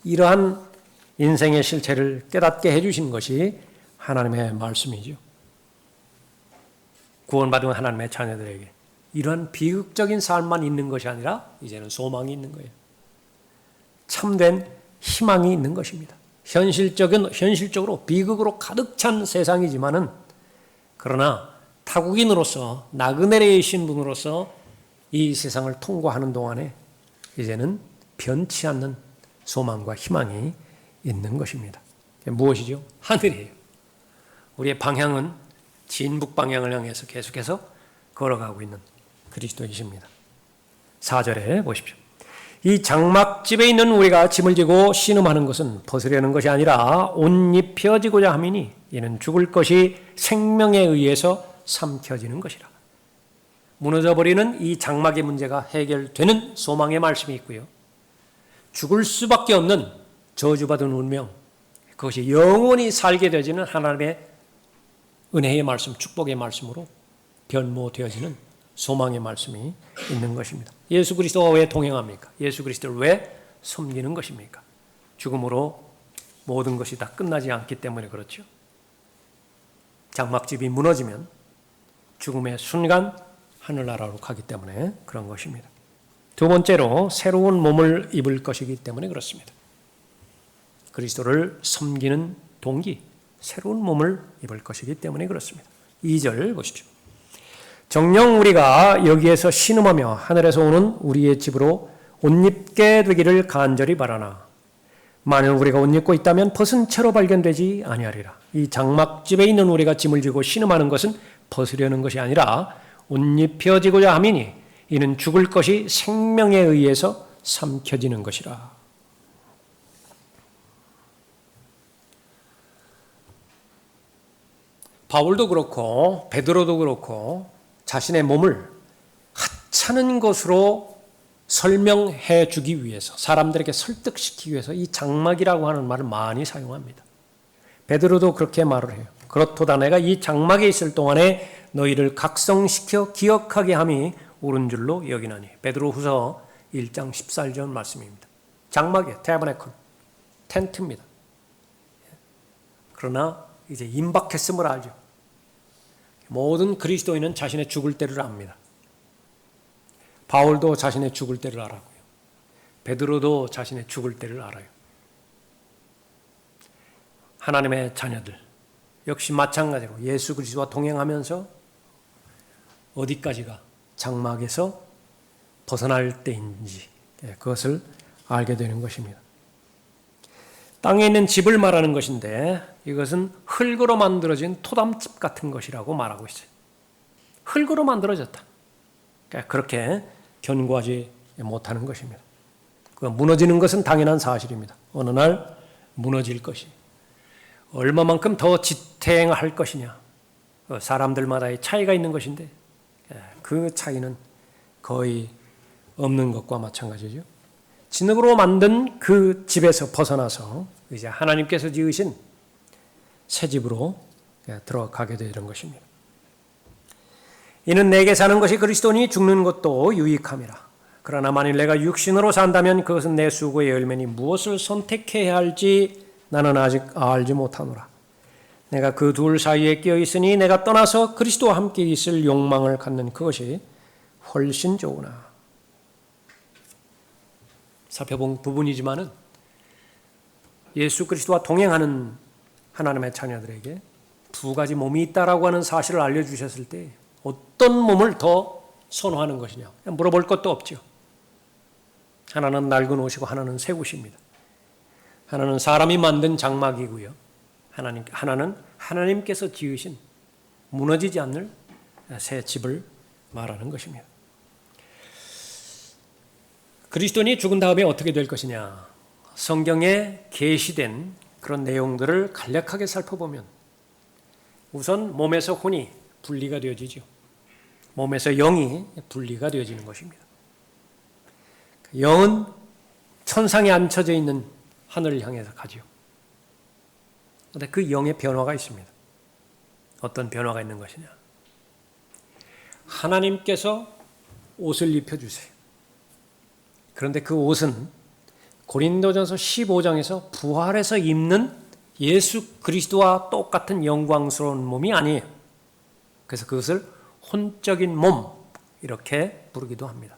이러한 인생의 실체를 깨닫게 해주신 것이 하나님의 말씀이죠. 구원받은 하나님의 자녀들에게 이러한 비극적인 삶만 있는 것이 아니라 이제는 소망이 있는 거예요. 참된 희망이 있는 것입니다. 현실적으로 비극으로 가득 찬 세상이지만은, 그러나 타국인으로서, 나그네의 신분으로서 이 세상을 통과하는 동안에 이제는 변치 않는 소망과 희망이 있는 것입니다. 무엇이죠? 하늘이에요. 우리의 방향은 진북 방향을 향해서 계속해서 걸어가고 있는 그리스도이십니다. 4절에 보십시오. 이 장막집에 있는 우리가 짐을 지고 신음하는 것은 벗으려는 것이 아니라 옷 입혀지고자 함이니 이는 죽을 것이 생명에 의해서 삼켜지는 것이라. 무너져버리는 이 장막의 문제가 해결되는 소망의 말씀이 있고요. 죽을 수밖에 없는 저주받은 운명, 그것이 영원히 살게 되어지는 하나님의 은혜의 말씀, 축복의 말씀으로 변모되어지는 소망의 말씀이 있는 것입니다. 예수 그리스도와 왜 동행합니까? 예수 그리스도를 왜 섬기는 것입니까? 죽음으로 모든 것이 다 끝나지 않기 때문에 그렇죠. 장막집이 무너지면 죽음의 순간 하늘나라로 가기 때문에 그런 것입니다. 두 번째로 새로운 몸을 입을 것이기 때문에 그렇습니다. 그리스도를 섬기는 동기, 새로운 몸을 입을 것이기 때문에 그렇습니다. 2절 보십시오. 정녕 우리가 여기에서 신음하며 하늘에서 오는 우리의 집으로 옷 입게 되기를 간절히 바라나 만일 우리가 옷 입고 있다면 벗은 채로 발견되지 아니하리라. 이 장막집에 있는 우리가 짐을 지고 신음하는 것은 벗으려는 것이 아니라 옷 입혀지고자 함이니 이는 죽을 것이 생명에 의해서 삼켜지는 것이라. 바울도 그렇고 베드로도 그렇고 자신의 몸을 하찮은 것으로 설명해 주기 위해서, 사람들에게 설득시키기 위해서 이 장막이라고 하는 말을 많이 사용합니다. 베드로도 그렇게 말을 해요. 그렇도다 내가 이 장막에 있을 동안에 너희를 각성시켜 기억하게 함이 옳은 줄로 여기나니. 베드로후서 1장 14절 말씀입니다. 장막이에요. 태버네클, 텐트입니다. 그러나 이제 임박했음을 알죠. 모든 그리스도인은 자신의 죽을 때를 압니다. 바울도 자신의 죽을 때를 알았고요. 베드로도 자신의 죽을 때를 알아요. 하나님의 자녀들 역시 마찬가지로 예수 그리스도와 동행하면서 어디까지가 장막에서 벗어날 때인지 그것을 알게 되는 것입니다. 땅에 있는 집을 말하는 것인데 이것은 흙으로 만들어진 토담집 같은 것이라고 말하고 있어요. 흙으로 만들어졌다. 그러니까 그렇게 견고하지 못하는 것입니다. 무너지는 것은 당연한 사실입니다. 어느 날 무너질 것이. 얼마만큼 더 지탱할 것이냐. 사람들마다의 차이가 있는 것인데 그 차이는 거의 없는 것과 마찬가지죠. 진흙으로 만든 그 집에서 벗어나서 이제 하나님께서 지으신 새 집으로 들어가게 되는 것입니다. 이는 내게 사는 것이 그리스도니 죽는 것도 유익함이라. 그러나 만일 내가 육신으로 산다면 그것은 내 수고의 열매니 무엇을 선택해야 할지 나는 아직 알지 못하노라. 내가 그 둘 사이에 끼어 있으니 내가 떠나서 그리스도와 함께 있을 욕망을 갖는 그것이 훨씬 좋으나. 살펴본 부분이지만은 예수 그리스도와 동행하는 하나님의 자녀들에게 두 가지 몸이 있다라고 하는 사실을 알려주셨을 때 어떤 몸을 더 선호하는 것이냐 물어볼 것도 없죠. 하나는 낡은 옷이고 하나는 새 옷입니다. 하나는 사람이 만든 장막이고요. 하나는 하나님께서 지으신 무너지지 않는 새 집을 말하는 것입니다. 그리스도인이 죽은 다음에 어떻게 될 것이냐. 성경에 계시된 그런 내용들을 간략하게 살펴보면 우선 몸에서 혼이 분리가 되어지죠. 몸에서 영이 분리가 되어지는 것입니다. 영은 천상에 앉혀져 있는 하늘을 향해서 가죠. 그런데 그 영의 변화가 있습니다. 어떤 변화가 있는 것이냐. 하나님께서 옷을 입혀주세요. 그런데 그 옷은 고린도전서 15장에서 부활해서 입는 예수 그리스도와 똑같은 영광스러운 몸이 아니에요. 그래서 그것을 혼적인 몸 이렇게 부르기도 합니다.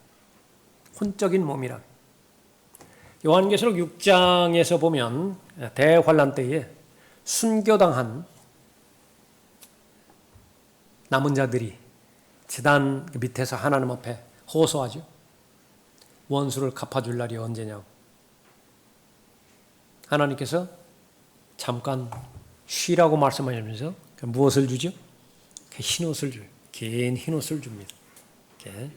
혼적인 몸이라. 요한계시록 6장에서 보면 대환란 때에 순교당한 남은 자들이 제단 밑에서 하나님 앞에 호소하죠. 원수를 갚아줄 날이 언제냐고. 하나님께서 잠깐 쉬라고 말씀하시면서 무엇을 주죠? 흰 옷을 줘요. 긴 흰 옷을 줍니다. 이렇게.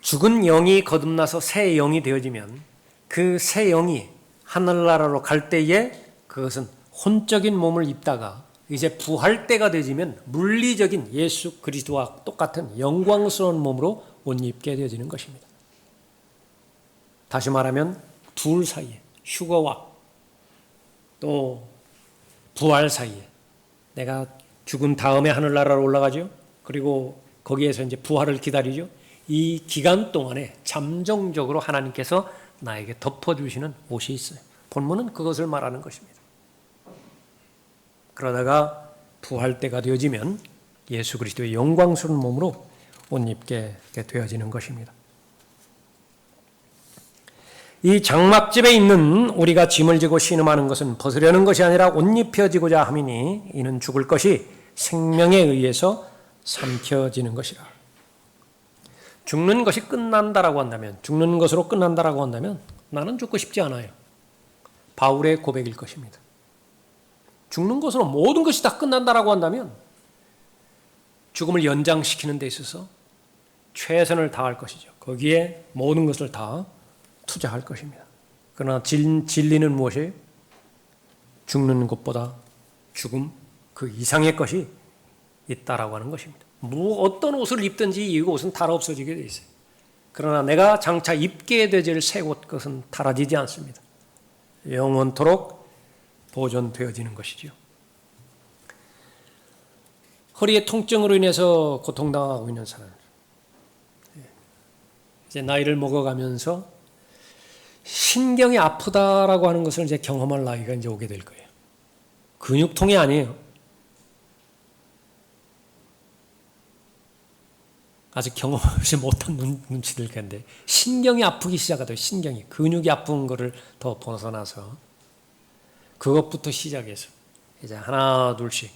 죽은 영이 거듭나서 새 영이 되어지면 그 새 영이 하늘나라로 갈 때에 그것은 혼적인 몸을 입다가 이제 부활 때가 되지면 물리적인 예수 그리스도와 똑같은 영광스러운 몸으로 옷 입게 되어지는 것입니다. 다시 말하면 둘 사이에 휴거와 또 부활 사이에 내가 죽은 다음에 하늘나라로 올라가죠. 그리고 거기에서 이제 부활을 기다리죠. 이 기간 동안에 잠정적으로 하나님께서 나에게 덮어주시는 옷이 있어요. 본문은 그것을 말하는 것입니다. 그러다가 부활 때가 되어지면 예수 그리스도의 영광스러운 몸으로 옷 입게 되어지는 것입니다. 이 장막집에 있는 우리가 짐을 지고 신음하는 것은 벗으려는 것이 아니라 옷 입혀지고자 함이니 이는 죽을 것이 생명에 의해서 삼켜지는 것이라. 죽는 것이 끝난다라고 한다면, 죽는 것으로 끝난다라고 한다면 나는 죽고 싶지 않아요. 바울의 고백일 것입니다. 죽는 것으로 모든 것이 다 끝난다라고 한다면 죽음을 연장시키는 데 있어서 최선을 다할 것이죠. 거기에 모든 것을 다 투자할 것입니다. 그러나 진리는 무엇이에요? 죽는 것보다 죽음 그 이상의 것이 있다라고 하는 것입니다. 어떤 옷을 입든지 이 옷은 다 없어지게 돼 있어요. 그러나 내가 장차 입게 되질 새 옷 것은 달아지지 않습니다. 영원토록 보존되어지는 것이죠. 허리의 통증으로 인해서 고통당하고 있는 사람, 이제 나이를 먹어가면서 신경이 아프다라고 하는 것을 이제 경험할 나이가 이제 오게 될 거예요. 근육통이 아니에요. 아직 경험하지 못한 눈치들 텐데 신경이 아프기 시작하더라고요. 신경이 근육이 아픈 거를 더 벗어나서 그것부터 시작해서 이제 하나 둘씩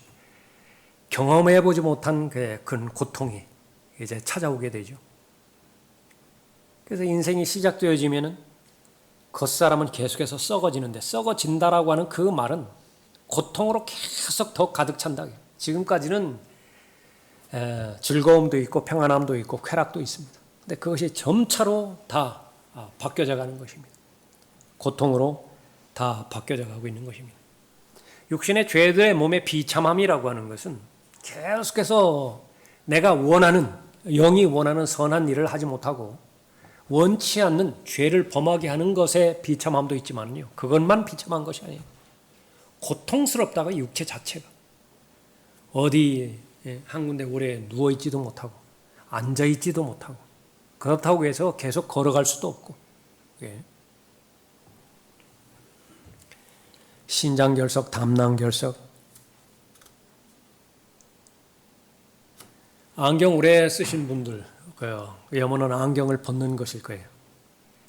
경험해보지 못한 그 고통이 이제 찾아오게 되죠. 그래서 인생이 시작되어지면은 겉사람은 계속해서 썩어지는데 썩어진다라고 하는 그 말은 고통으로 계속 더 가득 찬다. 지금까지는 즐거움도 있고 평안함도 있고 쾌락도 있습니다. 근데 그것이 점차로 다 바뀌어져 가는 것입니다. 고통으로 다 바뀌어져 가고 있는 것입니다. 육신의 죄들의 몸의 비참함이라고 하는 것은 계속해서 내가 원하는, 영이 원하는 선한 일을 하지 못하고 원치 않는 죄를 범하게 하는 것에 비참함도 있지만요. 그것만 비참한 것이 아니에요. 고통스럽다가 육체 자체가 어디 한 군데 오래 누워있지도 못하고 앉아있지도 못하고 그렇다고 해서 계속 걸어갈 수도 없고 신장결석, 담낭결석, 안경 오래 쓰신 분들 영원한 안경을 벗는 것일 거예요.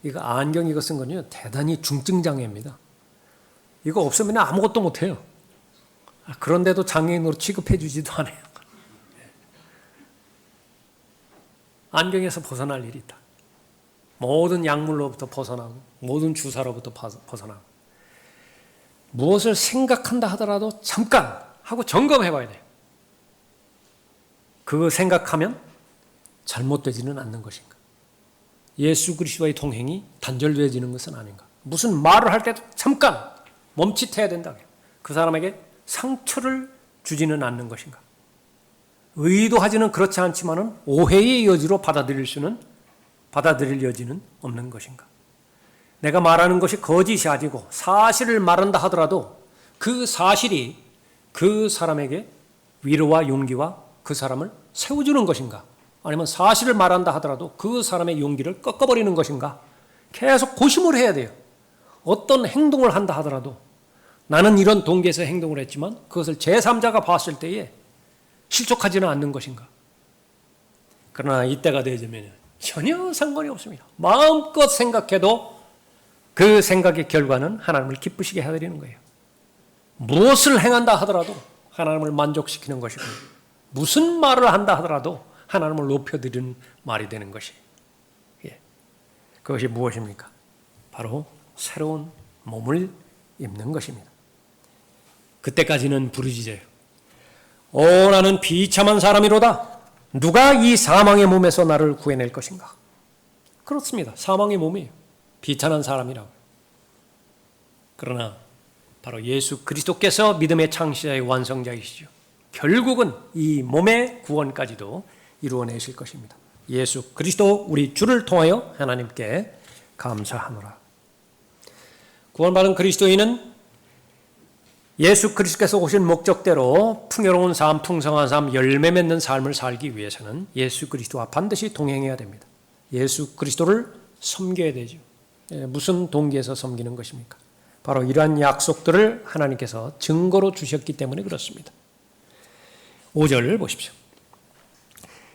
이거 안경 이거 쓴 거는요 대단히 중증장애입니다. 이거 없으면 아무것도 못해요. 그런데도 장애인으로 취급해 주지도 않아요. 안경에서 벗어날 일이 있다. 모든 약물로부터 벗어나고 모든 주사로부터 벗어나고 무엇을 생각한다 하더라도 잠깐 하고 점검해 봐야 돼요. 그거 생각하면 잘못되지는 않는 것인가? 예수 그리스도의 동행이 단절되어지는 것은 아닌가? 무슨 말을 할 때도 잠깐 멈칫해야 된다. 그 사람에게 상처를 주지는 않는 것인가? 의도하지는 그렇지 않지만은 오해의 여지로 받아들일 여지는 없는 것인가? 내가 말하는 것이 거짓이 아니고 사실을 말한다 하더라도 그 사실이 그 사람에게 위로와 용기와 그 사람을 세워주는 것인가? 아니면 사실을 말한다 하더라도 그 사람의 용기를 꺾어버리는 것인가? 계속 고심을 해야 돼요. 어떤 행동을 한다 하더라도 나는 이런 동기에서 행동을 했지만 그것을 제3자가 봤을 때에 실족하지는 않는 것인가? 그러나 이때가 되어지면 전혀 상관이 없습니다. 마음껏 생각해도 그 생각의 결과는 하나님을 기쁘시게 해드리는 거예요. 무엇을 행한다 하더라도 하나님을 만족시키는 것이고 무슨 말을 한다 하더라도 하나님을 높여드리는 말이 되는 것이 그것이 무엇입니까? 바로 새로운 몸을 입는 것입니다. 그때까지는 부르짖어요. 나는 비참한 사람이로다. 누가 이 사망의 몸에서 나를 구해낼 것인가? 그렇습니다. 사망의 몸이에요. 비참한 사람이라고. 그러나 바로 예수 그리스도께서 믿음의 창시자의 완성자이시죠. 결국은 이 몸의 구원까지도 이루어내실 것입니다. 예수 그리스도 우리 주를 통하여 하나님께 감사하노라. 구원받은 그리스도인은 예수 그리스도께서 오신 목적대로 풍요로운 삶, 풍성한 삶, 열매 맺는 삶을 살기 위해서는 예수 그리스도와 반드시 동행해야 됩니다. 예수 그리스도를 섬겨야 되죠. 무슨 동기에서 섬기는 것입니까? 바로 이러한 약속들을 하나님께서 증거로 주셨기 때문에 그렇습니다. 5절을 보십시오.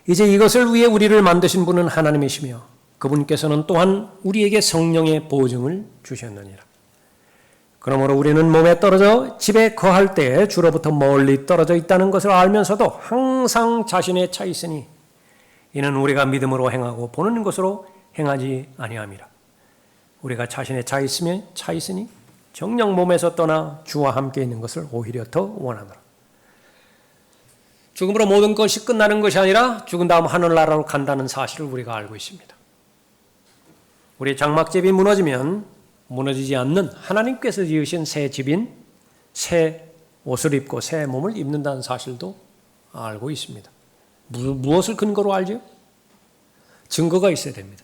이제 이것을 위해 우리를 만드신 분은 하나님이시며 그분께서는 또한 우리에게 성령의 보증을 주셨느니라. 그러므로 우리는 몸에 떨어져 집에 거할 때 주로부터 멀리 떨어져 있다는 것을 알면서도 항상 자신에 차 있으니 이는 우리가 믿음으로 행하고 보는 것으로 행하지 아니함이라. 우리가 자신에 차 있으니 정녕 몸에서 떠나 주와 함께 있는 것을 오히려 더 원하노라. 죽음으로 모든 것이 끝나는 것이 아니라 죽은 다음 하늘나라로 간다는 사실을 우리가 알고 있습니다. 우리 장막집이 무너지면 무너지지 않는 하나님께서 지으신 새 집인 새 옷을 입고 새 몸을 입는다는 사실도 알고 있습니다. 무엇을 근거로 알죠? 증거가 있어야 됩니다.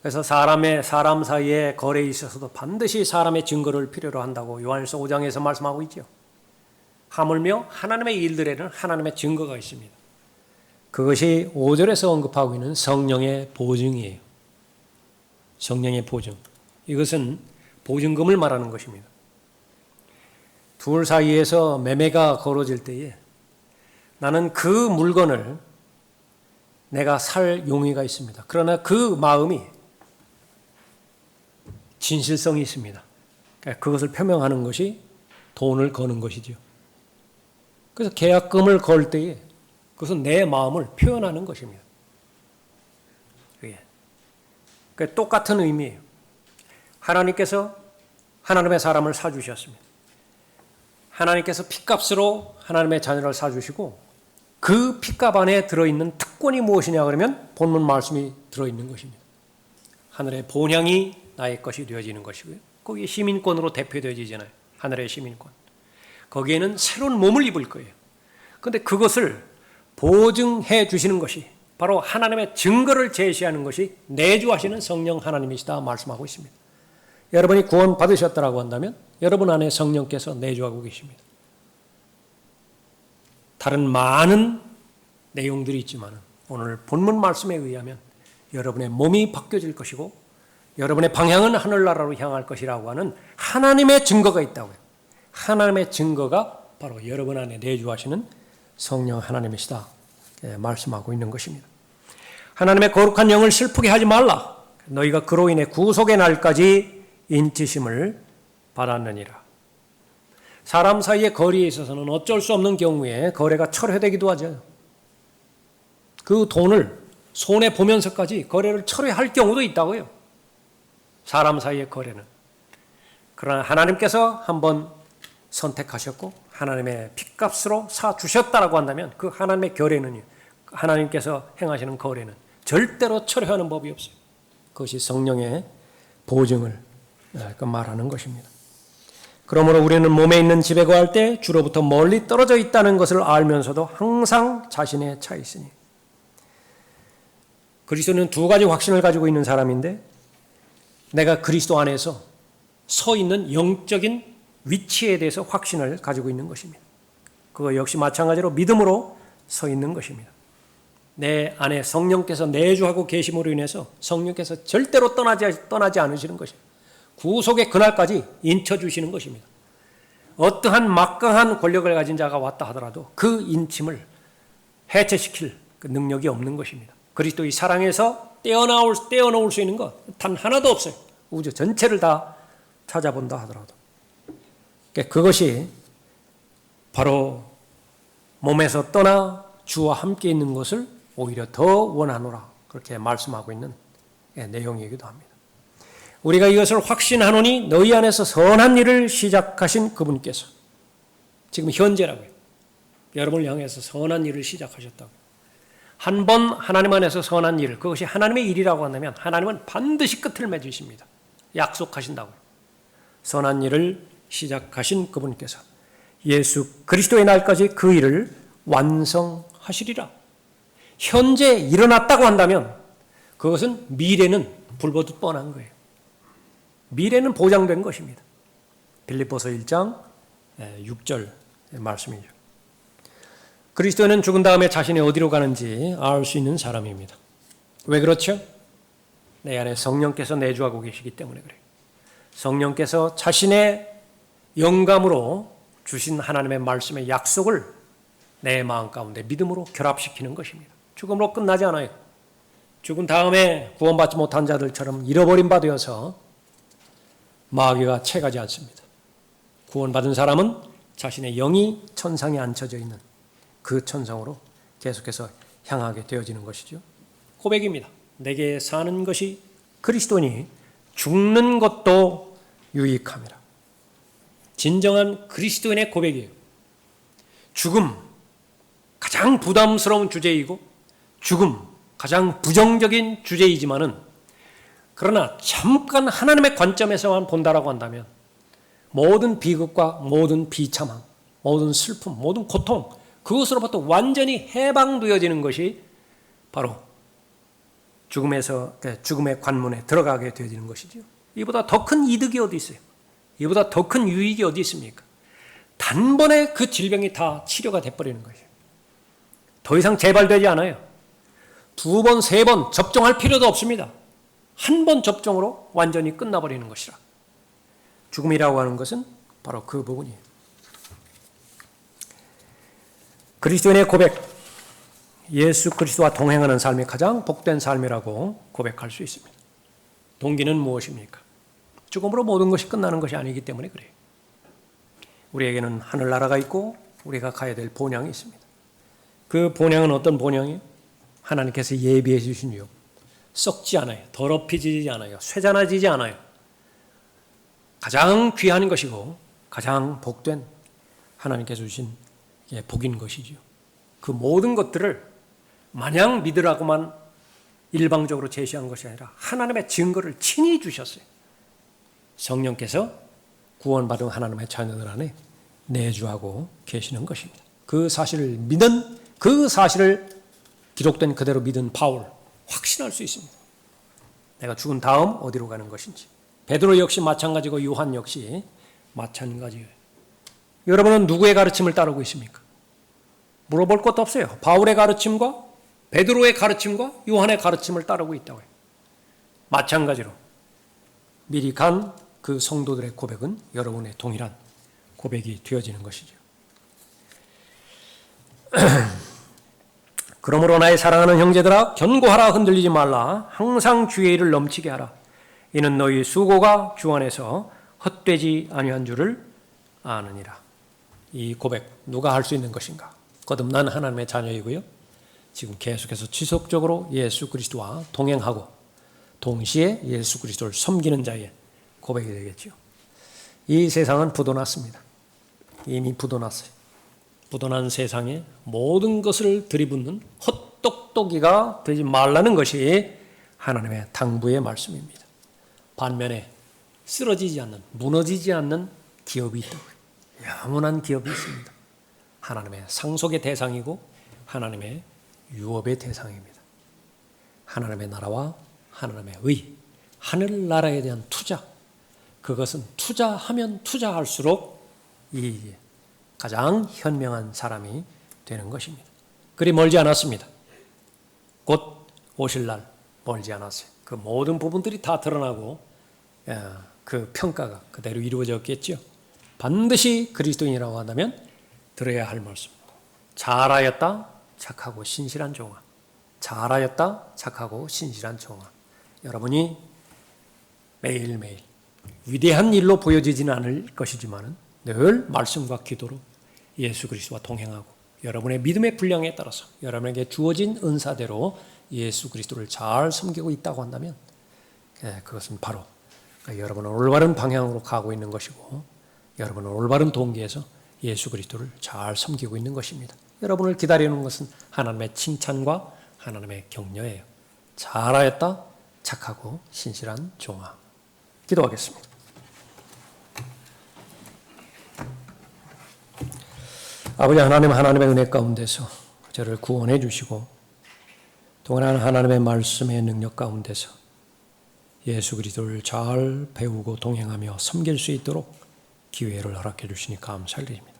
그래서 사람 사이에 거래에 있어서도 반드시 사람의 증거를 필요로 한다고 요한일서 5장에서 말씀하고 있죠. 하물며 하나님의 일들에는 하나님의 증거가 있습니다. 그것이 5절에서 언급하고 있는 성령의 보증이에요. 성령의 보증. 이것은 보증금을 말하는 것입니다. 둘 사이에서 매매가 벌어질 때에 나는 그 물건을 내가 살 용의가 있습니다. 그러나 그 마음이 진실성이 있습니다. 그것을 표명하는 것이 돈을 거는 것이죠. 그래서 계약금을 걸 때에 그것은 내 마음을 표현하는 것입니다. 그게 똑같은 의미예요. 하나님께서 하나님의 사람을 사주셨습니다. 하나님께서 핏값으로 하나님의 자녀를 사주시고 그 핏값 안에 들어있는 특권이 무엇이냐 그러면 본문 말씀이 들어있는 것입니다. 하늘의 본향이 나의 것이 되어지는 것이고요. 거기에 시민권으로 대표되어지잖아요. 하늘의 시민권. 거기에는 새로운 몸을 입을 거예요. 그런데 그것을 보증해 주시는 것이 바로 하나님의 증거를 제시하는 것이 내주하시는 성령 하나님이시다 말씀하고 있습니다. 여러분이 구원 받으셨다고 한다면 여러분 안에 성령께서 내주하고 계십니다. 다른 많은 내용들이 있지만 오늘 본문 말씀에 의하면 여러분의 몸이 바뀌어질 것이고 여러분의 방향은 하늘나라로 향할 것이라고 하는 하나님의 증거가 있다고요. 하나님의 증거가 바로 여러분 안에 내주하시는 성령 하나님이시다 말씀하고 있는 것입니다. 하나님의 거룩한 영을 슬프게 하지 말라. 너희가 그로 인해 구속의 날까지 인치심을 받았느니라. 사람 사이의 거리에 있어서는 어쩔 수 없는 경우에 거래가 철회되기도 하죠. 그 돈을 손에 보면서까지 거래를 철회할 경우도 있다고요. 사람 사이의 거래는. 그러나 하나님께서 한번 선택하셨고 하나님의 핏값으로 사주셨다라고 한다면 그 하나님의 거래는 하나님께서 행하시는 거래는 절대로 철회하는 법이 없어요. 그것이 성령의 보증을 말하는 것입니다. 그러므로 우리는 몸에 있는 집에 거할 때 주로부터 멀리 떨어져 있다는 것을 알면서도 항상 자신에 차 있으니. 그리스도는 두 가지 확신을 가지고 있는 사람인데 내가 그리스도 안에서 서 있는 영적인 위치에 대해서 확신을 가지고 있는 것입니다. 그거 역시 마찬가지로 믿음으로 서 있는 것입니다. 내 안에 성령께서 내주하고 계심으로 인해서 성령께서 절대로 떠나지 않으시는 것입니다. 구속의 그날까지 인쳐주시는 것입니다. 어떠한 막강한 권력을 가진 자가 왔다 하더라도 그 인침을 해체시킬 그 능력이 없는 것입니다. 그리스도의 사랑에서 떼어놓을 수 있는 것 단 하나도 없어요. 우주 전체를 다 찾아본다 하더라도. 그것이 바로 몸에서 떠나 주와 함께 있는 것을 오히려 더 원하노라 그렇게 말씀하고 있는 내용이기도 합니다. 우리가 이것을 확신하노니 너희 안에서 선한 일을 시작하신 그분께서 지금 현재라고요. 여러분을 향해서 선한 일을 시작하셨다고. 한 번 하나님 안에서 선한 일, 그것이 하나님의 일이라고 한다면 하나님은 반드시 끝을 맺으십니다. 약속하신다고요. 선한 일을 시작하신 그분께서 예수 그리스도의 날까지 그 일을 완성하시리라. 현재 일어났다고 한다면 그것은 미래는 불보듯 뻔한 거예요. 미래는 보장된 것입니다. 빌립보서 1장 6절 말씀이죠. 그리스도는 죽은 다음에 자신이 어디로 가는지 알 수 있는 사람입니다. 왜 그렇죠? 내 안에 성령께서 내주하고 계시기 때문에 그래요. 성령께서 자신의 영감으로 주신 하나님의 말씀의 약속을 내 마음 가운데 믿음으로 결합시키는 것입니다. 죽음으로 끝나지 않아요. 죽은 다음에 구원받지 못한 자들처럼 잃어버린 바 되어서 마귀가 채가지 않습니다. 구원받은 사람은 자신의 영이 천상에 앉혀져 있는 그 천상으로 계속해서 향하게 되어지는 것이죠. 고백입니다. 내게 사는 것이 그리스도니 죽는 것도 유익함이라. 진정한 그리스도인의 고백이에요. 죽음, 가장 부담스러운 주제이고 죽음, 가장 부정적인 주제이지만은 그러나 잠깐 하나님의 관점에서만 본다라고 한다면 모든 비극과 모든 비참함, 모든 슬픔, 모든 고통 그것으로부터 완전히 해방되어지는 것이 바로 죽음의 관문에 들어가게 되어지는 것이죠. 이보다 더 큰 이득이 어디 있어요? 이보다 더 큰 유익이 어디 있습니까? 단번에 그 질병이 다 치료가 돼버리는 것이에요. 더 이상 재발되지 않아요. 2번, 3번 접종할 필요도 없습니다. 한 번 접종으로 완전히 끝나버리는 것이라. 죽음이라고 하는 것은 바로 그 부분이에요. 그리스도인의 고백, 예수 그리스도와 동행하는 삶이 가장 복된 삶이라고 고백할 수 있습니다. 동기는 무엇입니까? 죽음으로 모든 것이 끝나는 것이 아니기 때문에 그래요. 우리에게는 하늘나라가 있고 우리가 가야 될 본향이 있습니다. 그 본향은 어떤 본향이에요? 하나님께서 예비해 주신 유, 썩지 않아요. 더럽혀지지 않아요. 쇠잔해지지 않아요. 가장 귀한 것이고 가장 복된 하나님께서 주신 복인 것이죠. 그 모든 것들을 마냥 믿으라고만 일방적으로 제시한 것이 아니라 하나님의 증거를 친히 주셨어요. 성령께서 구원받은 하나님의 자녀들 안에 내주하고 계시는 것입니다. 그 사실을 믿은, 그 사실을 기록된 그대로 믿은 바울, 확신할 수 있습니다. 내가 죽은 다음 어디로 가는 것인지. 베드로 역시 마찬가지고 요한 역시 마찬가지예요. 여러분은 누구의 가르침을 따르고 있습니까? 물어볼 것도 없어요. 바울의 가르침과 베드로의 가르침과 요한의 가르침을 따르고 있다고요. 마찬가지로 미리 간 그 성도들의 고백은 여러분의 동일한 고백이 되어지는 것이죠. 그러므로 나의 사랑하는 형제들아 견고하라, 흔들리지 말라, 항상 주의 일을 넘치게 하라. 이는 너희 수고가 주 안에서 헛되지 아니한 줄을 아느니라. 이 고백 누가 할 수 있는 것인가? 거듭난 하나님의 자녀이고요. 지금 계속해서 지속적으로 예수 그리스도와 동행하고 동시에 예수 그리스도를 섬기는 자의 고백이 되겠죠. 이 세상은 부도났습니다. 이미 부도났어요. 부도난 세상에 모든 것을 들이붓는 헛똑똑이가 되지 말라는 것이 하나님의 당부의 말씀입니다. 반면에 쓰러지지 않는, 무너지지 않는 기업이 있다고요. 영원한 기업이 있습니다. 하나님의 상속의 대상이고 하나님의 유업의 대상입니다. 하나님의 나라와 하나님의 의, 하늘나라에 대한 투자, 그것은 투자하면 투자할수록 이 가장 현명한 사람이 되는 것입니다. 그리 멀지 않았습니다. 곧 오실 날 멀지 않았어요. 그 모든 부분들이 다 드러나고 그 평가가 그대로 이루어졌겠죠. 반드시 그리스도인이라고 한다면 들어야 할 말씀. 잘하였다 착하고 신실한 종아. 잘하였다 착하고 신실한 종아. 여러분이 매일매일 위대한 일로 보여지지는 않을 것이지만 늘 말씀과 기도로 예수 그리스도와 동행하고 여러분의 믿음의 분량에 따라서 여러분에게 주어진 은사대로 예수 그리스도를 잘 섬기고 있다고 한다면 그것은 바로 여러분은 올바른 방향으로 가고 있는 것이고 여러분은 올바른 동기에서 예수 그리스도를 잘 섬기고 있는 것입니다. 여러분을 기다리는 것은 하나님의 칭찬과 하나님의 격려예요. 잘하였다 착하고 신실한 종아. 기도하겠습니다. 아버지 하나님, 하나님의 은혜 가운데서 저를 구원해 주시고 동일한 하나님의 말씀의 능력 가운데서 예수 그리스도를 잘 배우고 동행하며 섬길 수 있도록 기회를 허락해 주시니 감사를 드립니다.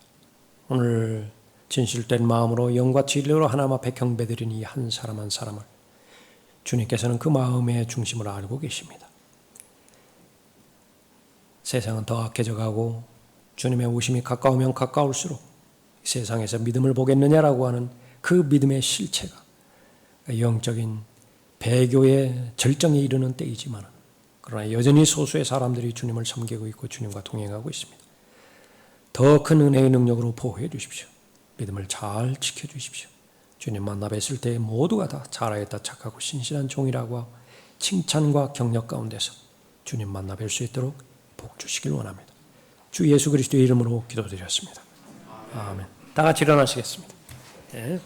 오늘 진실된 마음으로 영과 진리로 하나님 앞에 경배드리는 이 한 사람 한 사람을 주님께서는 그 마음의 중심을 알고 계십니다. 세상은 더 악해져 가고 주님의 오심이 가까우면 가까울수록 세상에서 믿음을 보겠느냐라고 하는 그 믿음의 실체가 영적인 배교의 절정에 이르는 때이지만 그러나 여전히 소수의 사람들이 주님을 섬기고 있고 주님과 동행하고 있습니다. 더 큰 은혜의 능력으로 보호해 주십시오. 믿음을 잘 지켜주십시오. 주님 만나 뵀을 때 모두가 다 잘하였다 착하고 신실한 종이라고 하고 칭찬과 격려 가운데서 주님 만나 뵐 수 있도록 복 주시길 원합니다. 주 예수 그리스도의 이름으로 기도드렸습니다. 아멘. 다 같이 일어나시겠습니다. 네.